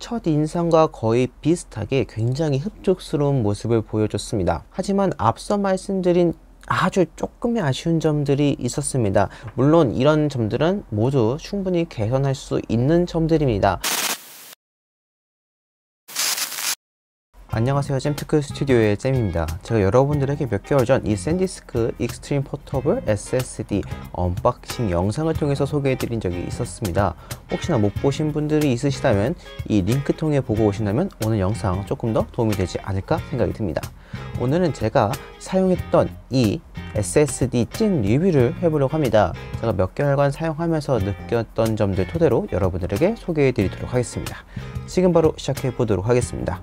첫인상과 거의 비슷하게 굉장히 흡족스러운 모습을 보여줬습니다. 하지만 앞서 말씀드린 아주 조금의 아쉬운 점들이 있었습니다. 물론 이런 점들은 모두 충분히 개선할 수 있는 점들입니다. 안녕하세요, 잼테크 스튜디오의 잼입니다. 제가 여러분들에게 몇 개월 전 이 샌디스크 익스트림 포터블 SSD 언박싱 영상을 통해서 소개해드린 적이 있었습니다. 혹시나 못 보신 분들이 있으시다면 이 링크 통해 보고 오신다면 오늘 영상 조금 더 도움이 되지 않을까 생각이 듭니다. 오늘은 제가 사용했던 이 SSD 찐 리뷰를 해보려고 합니다. 제가 몇 개월간 사용하면서 느꼈던 점들 토대로 여러분들에게 소개해 드리도록 하겠습니다. 지금 바로 시작해 보도록 하겠습니다.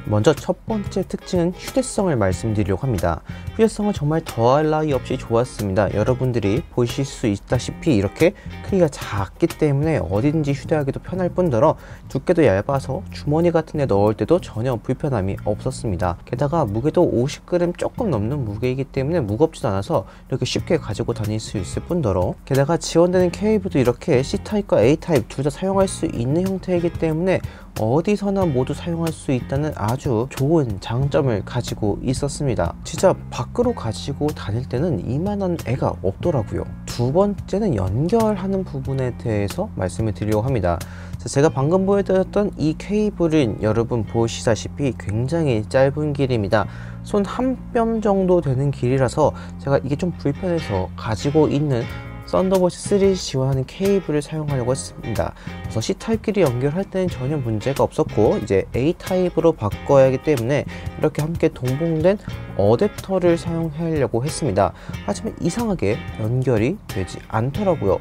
먼저 첫 번째 특징은 휴대성을 말씀드리려고 합니다. 휴대성은 정말 더할 나위 없이 좋았습니다. 여러분들이 보실 수 있다시피 이렇게 크기가 작기 때문에 어디든지 휴대하기도 편할 뿐더러 두께도 얇아서 주머니 같은 데 넣을 때도 전혀 불편함이 없었습니다. 게다가 무게도 50g 조금 넘는 무게이기 때문에 무겁지도 않아서 이렇게 쉽게 가지고 다닐 수 있을 뿐더러 게다가 지원되는 케이블도 이렇게 C타입과 A타입 둘 다 사용할 수 있는 형태이기 때문에 어디서나 모두 사용할 수 있다는 아주 좋은 장점을 가지고 있었습니다. 진짜 밖으로 가지고 다닐 때는 이만한 애가 없더라고요. 두 번째는 연결하는 부분에 대해서 말씀을 드리려고 합니다. 제가 방금 보여드렸던 이 케이블은 여러분 보시다시피 굉장히 짧은 길입니다. 손 한 뼘 정도 되는 길이라서 제가 이게 좀 불편해서 가지고 있는 썬더볼트 3 지원하는 케이블을 사용하려고 했습니다. 그래서 C타입끼리 연결할 때는 전혀 문제가 없었고 이제 A타입으로 바꿔야 하기 때문에 이렇게 함께 동봉된 어댑터를 사용하려고 했습니다. 하지만 이상하게 연결이 되지 않더라고요.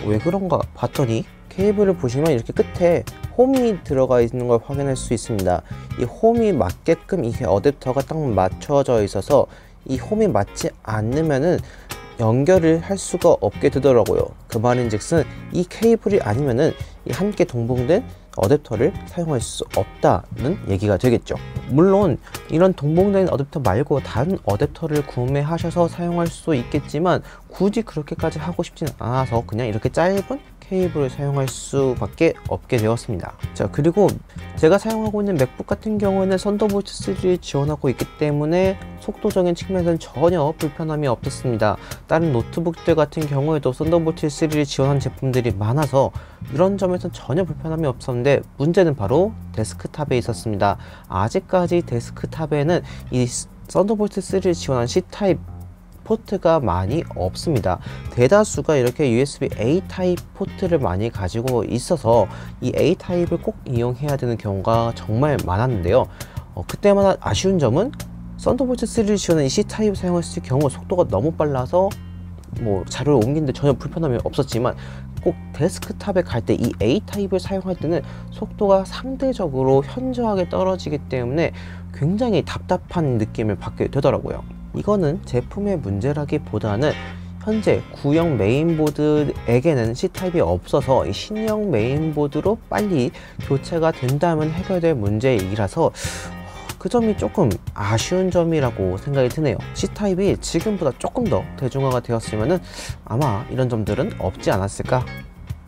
왜 그런가 봤더니 케이블을 보시면 이렇게 끝에 홈이 들어가 있는 걸 확인할 수 있습니다. 이 홈이 맞게끔 이게 어댑터가 딱 맞춰져 있어서 이 홈이 맞지 않으면은 연결을 할 수가 없게 되더라고요. 그 말인즉슨 이 케이블이 아니면은 이 함께 동봉된 어댑터를 사용할 수 없다는 얘기가 되겠죠. 물론 이런 동봉된 어댑터 말고 다른 어댑터를 구매하셔서 사용할 수 있겠지만 굳이 그렇게까지 하고 싶지는 않아서 그냥 이렇게 짧은 케이블을 사용할 수밖에 없게 되었습니다. 자, 그리고 제가 사용하고 있는 맥북 같은 경우에는 썬더볼트 3를 지원하고 있기 때문에 속도적인 측면에서는 전혀 불편함이 없었습니다. 다른 노트북들 같은 경우에도 썬더볼트 3를 지원한 제품들이 많아서 이런 점에서는 전혀 불편함이 없었는데 문제는 바로 데스크탑에 있었습니다. 아직까지 데스크탑에는 이 썬더볼트 3를 지원한 C타입 포트가 많이 없습니다. 대다수가 이렇게 USB A 타입 포트를 많이 가지고 있어서 이 A 타입을 꼭 이용해야 되는 경우가 정말 많았는데요. 그때마다 아쉬운 점은 썬더볼트 3를 지원한 이 C 타입을 사용했을 경우 속도가 너무 빨라서 자료를 옮기는데 전혀 불편함이 없었지만 꼭 데스크탑에 갈 때 이 A 타입을 사용할 때는 속도가 상대적으로 현저하게 떨어지기 때문에 굉장히 답답한 느낌을 받게 되더라고요. 이거는 제품의 문제라기보다는 현재 구형 메인보드에게는 C타입이 없어서 이 신형 메인보드로 빨리 교체가 된다면 해결될 문제이라서 그 점이 조금 아쉬운 점이라고 생각이 드네요. C타입이 지금보다 조금 더 대중화가 되었으면 아마 이런 점들은 없지 않았을까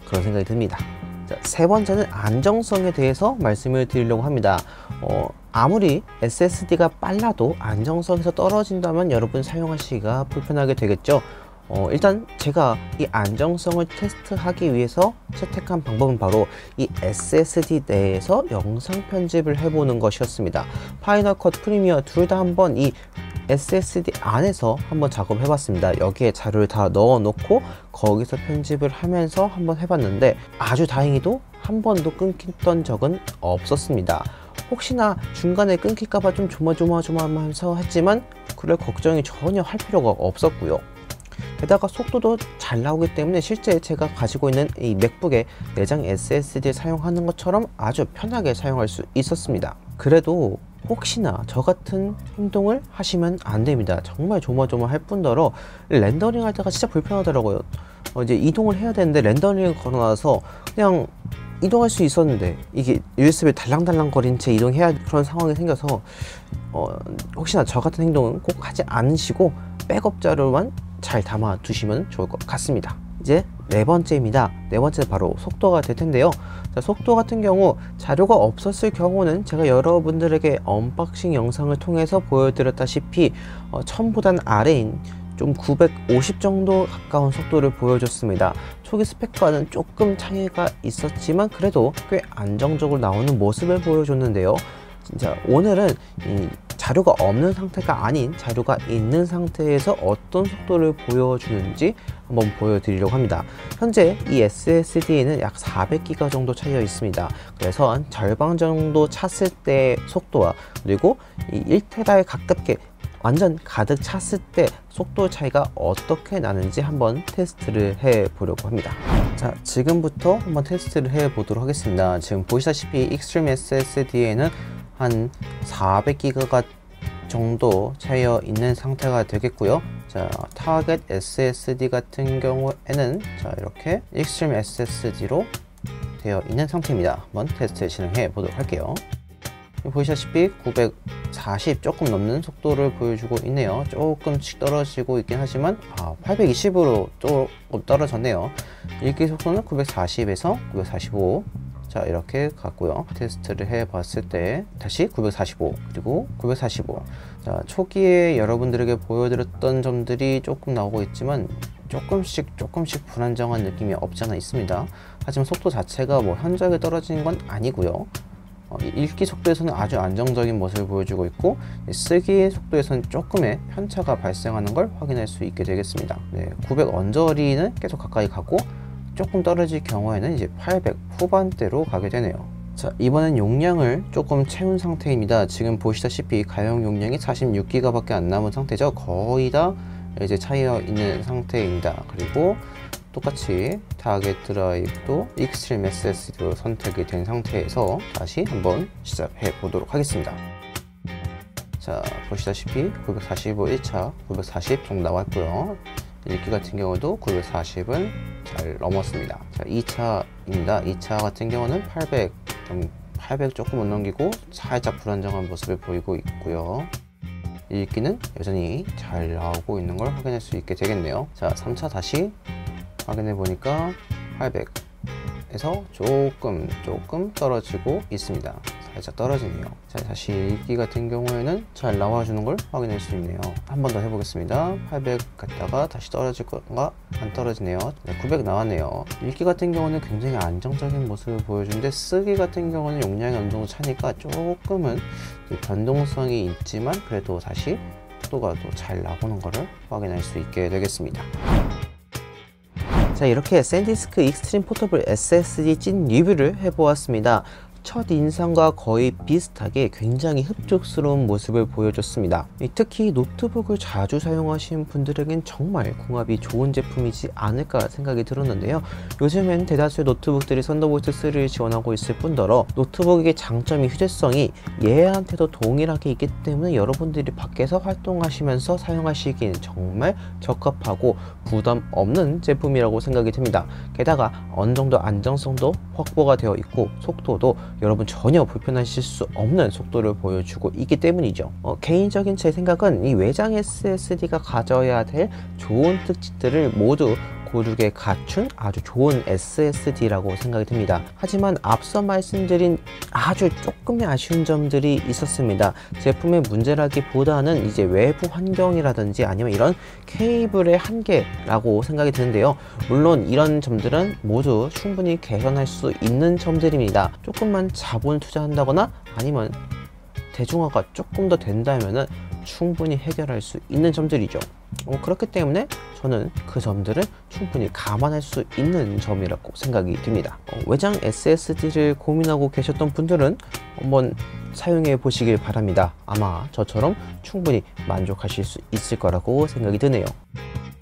그런 생각이 듭니다. 자, 세 번째는 안정성에 대해서 말씀을 드리려고 합니다. 아무리 SSD가 빨라도 안정성에서 떨어진다면 여러분 사용하시기가 불편하게 되겠죠. 일단 제가 이 안정성을 테스트하기 위해서 채택한 방법은 바로 이 SSD 내에서 영상 편집을 해보는 것이었습니다. 파이널 컷 프리미어 둘 다 한번 이 SSD 안에서 한번 작업해 봤습니다. 여기에 자료를 다 넣어 놓고 거기서 편집을 하면서 한번 해봤는데 아주 다행히도 한 번도 끊겼던 적은 없었습니다. 혹시나 중간에 끊길까봐 좀 조마조마하면서 했지만 그럴 걱정이 전혀 할 필요가 없었고요. 게다가 속도도 잘 나오기 때문에 실제 제가 가지고 있는 이 맥북에 내장 SSD를 사용하는 것처럼 아주 편하게 사용할 수 있었습니다. 그래도 혹시나 저 같은 행동을 하시면 안 됩니다. 정말 조마조마할 뿐더러 렌더링 할 때가 진짜 불편하더라고요. 이제 이동을 해야 되는데 렌더링을 걸어놔서 그냥 이동할 수 있었는데 이게 USB 달랑달랑 거린 채 이동해야 그런 상황이 생겨서 혹시나 저 같은 행동은 꼭 하지 않으시고 백업 자료만 잘 담아 두시면 좋을 것 같습니다. 이제 네 번째입니다. 네 번째 바로 속도가 될 텐데요. 자, 속도 같은 경우 자료가 없었을 경우는 제가 여러분들에게 언박싱 영상을 통해서 보여드렸다시피 1000보단 아래인 좀 950 정도 가까운 속도를 보여줬습니다. 초기 스펙과는 조금 차이가 있었지만 그래도 꽤 안정적으로 나오는 모습을 보여줬는데요. 진짜 오늘은 이 자료가 없는 상태가 아닌 자료가 있는 상태에서 어떤 속도를 보여주는지 한번 보여드리려고 합니다. 현재 이 SSD에는 약 400기가 정도 차이가 있습니다. 그래서 한 절반 정도 찼을 때 속도와 그리고 이 1TB에 가깝게 완전 가득 찼을 때 속도 차이가 어떻게 나는지 한번 테스트를 해 보려고 합니다. 자, 지금부터 한번 테스트를 해 보도록 하겠습니다. 지금 보시다시피 익스트림 SSD에는 한 400기가 정도 차이어 있는 상태가 되겠고요. 자, 타겟 SSD 같은 경우에는 자, 이렇게 익스트림 SSD로 되어 있는 상태입니다. 한번 테스트 진행해 보도록 할게요. 보시다시피 940 조금 넘는 속도를 보여주고 있네요. 조금씩 떨어지고 있긴 하지만 820으로 조금 떨어졌네요. 읽기 속도는 940에서 945 자, 이렇게 갔고요. 테스트를 해 봤을 때 다시 945 그리고 945. 자, 초기에 여러분들에게 보여드렸던 점들이 조금 나오고 있지만 조금씩 불안정한 느낌이 없지 않아 있습니다. 하지만 속도 자체가 뭐 현저하게 떨어지는 건 아니고요. 읽기 속도에서는 아주 안정적인 모습을 보여주고 있고 쓰기 속도에서는 조금의 편차가 발생하는 걸 확인할 수 있게 되겠습니다. 900 언저리는 계속 가까이 가고 조금 떨어질 경우에는 이제 800 후반대로 가게 되네요. 자, 이번엔 용량을 조금 채운 상태입니다. 지금 보시다시피 가용 용량이 46기가 밖에 안 남은 상태죠. 거의 다 이제 차이어 있는 상태입니다. 그리고 똑같이 타겟 드라이브도 익스트림 SSD로 선택이 된 상태에서 다시 한번 시작해 보도록 하겠습니다. 자, 보시다시피 945 1차 940 정도 나왔고요. 읽기 같은 경우도 940은 잘 넘었습니다. 자, 2차입니다. 2차 같은 경우는 800 조금 못 넘기고 살짝 불안정한 모습을 보이고 있고요. 읽기는 여전히 잘 나오고 있는 걸 확인할 수 있게 되겠네요. 자, 3차 다시 확인해 보니까 800에서 조금 떨어지고 있습니다. 살짝 떨어지네요. 자, 다시 읽기 같은 경우에는 잘 나와주는 걸 확인할 수 있네요. 한 번 더 해보겠습니다. 800 갔다가 다시 떨어질 건가? 안 떨어지네요. 900 나왔네요. 읽기 같은 경우는 굉장히 안정적인 모습을 보여주는데 쓰기 같은 경우는 용량이 어느 정도 차니까 조금은 변동성이 있지만 그래도 다시 속도가 또 잘 나오는 것을 확인할 수 있게 되겠습니다. 자, 이렇게 샌디스크 익스트림 포터블 SSD 찐 리뷰를 해보았습니다. 첫 인상과 거의 비슷하게 굉장히 흡족스러운 모습을 보여줬습니다. 특히 노트북을 자주 사용하시는 분들에겐 정말 궁합이 좋은 제품이지 않을까 생각이 들었는데요. 요즘엔 대다수의 노트북들이 썬더볼트 3를 지원하고 있을 뿐더러 노트북의 장점이 휴대성이 얘한테도 동일하게 있기 때문에 여러분들이 밖에서 활동하시면서 사용하시기에는 정말 적합하고 부담 없는 제품이라고 생각이 듭니다. 게다가 어느 정도 안정성도 확보가 되어 있고 속도도 여러분 전혀 불편하실 수 없는 속도를 보여주고 있기 때문이죠. 개인적인 제 생각은 이 외장 SSD가 가져야 될 좋은 특징들을 모두 고르게 갖춘 아주 좋은 SSD라고 생각이 듭니다. 하지만 앞서 말씀드린 아주 조금의 아쉬운 점들이 있었습니다. 제품의 문제라기보다는 이제 외부 환경이라든지 아니면 이런 케이블의 한계라고 생각이 드는데요. 물론 이런 점들은 모두 충분히 개선할 수 있는 점들입니다. 조금만 자본을 투자한다거나 아니면 대중화가 조금 더 된다면은 충분히 해결할 수 있는 점들이죠. 그렇기 때문에 저는 그 점들을 충분히 감안할 수 있는 점이라고 생각이 듭니다. 외장 SSD를 고민하고 계셨던 분들은 한번 사용해 보시길 바랍니다. 아마 저처럼 충분히 만족하실 수 있을 거라고 생각이 드네요.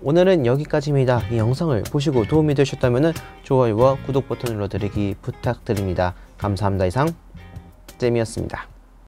오늘은 여기까지입니다. 이 영상을 보시고 도움이 되셨다면 좋아요와 구독 버튼 눌러드리기 부탁드립니다. 감사합니다. 이상 잼이었습니다.